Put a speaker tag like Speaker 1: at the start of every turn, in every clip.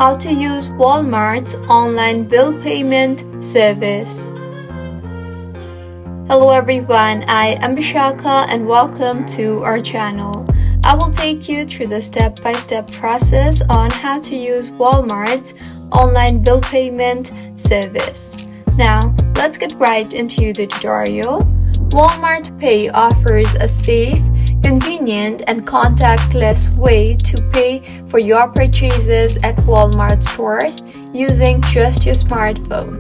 Speaker 1: How to use Walmart's online bill payment service. Hello everyone, I am Bishaka and welcome to our channel. I will take you through the step-by-step process on how to use Walmart's online bill payment service. Now, let's get right into the tutorial. Walmart Pay offers a safe, convenient, and contactless way to pay for your purchases at Walmart stores using just your smartphone.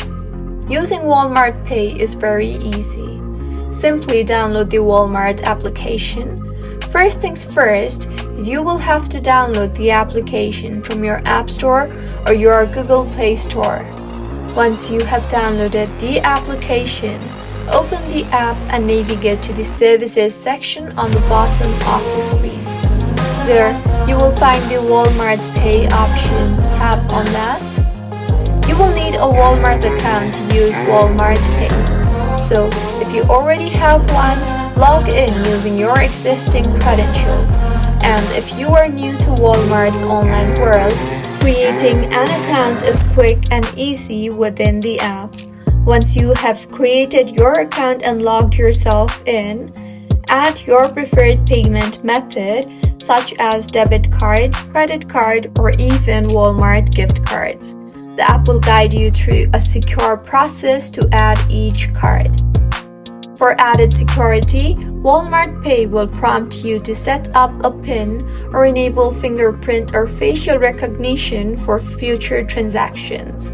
Speaker 1: Using Walmart Pay is very easy. Simply download the Walmart application. First things first, you will have to download the application from your App Store or your Google Play Store. Once you have downloaded the application, open the app and navigate to the Services section on the bottom of the screen. There, you will find the Walmart Pay option. Tap on that. You will need a Walmart account to use Walmart Pay. So, if you already have one, log in using your existing credentials. And if you are new to Walmart's online world, creating an account is quick and easy within the app. Once you have created your account and logged yourself in, add your preferred payment method such as debit card, credit card, or even Walmart gift cards. The app will guide you through a secure process to add each card. For added security, Walmart Pay will prompt you to set up a PIN or enable fingerprint or facial recognition for future transactions.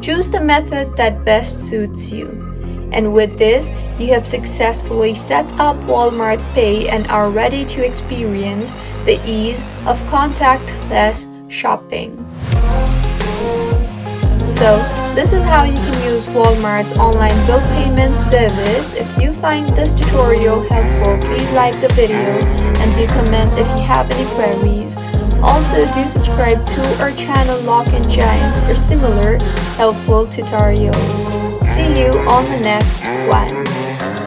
Speaker 1: Choose the method that best suits you. And with this, you have successfully set up Walmart Pay and are ready to experience the ease of contactless shopping. So, this is how you can use Walmart's online bill payment service. If you find this tutorial helpful, please like the video and do comment if you have any queries. Also, do subscribe to our channel Login Giant for similar helpful tutorials. See you on the next one.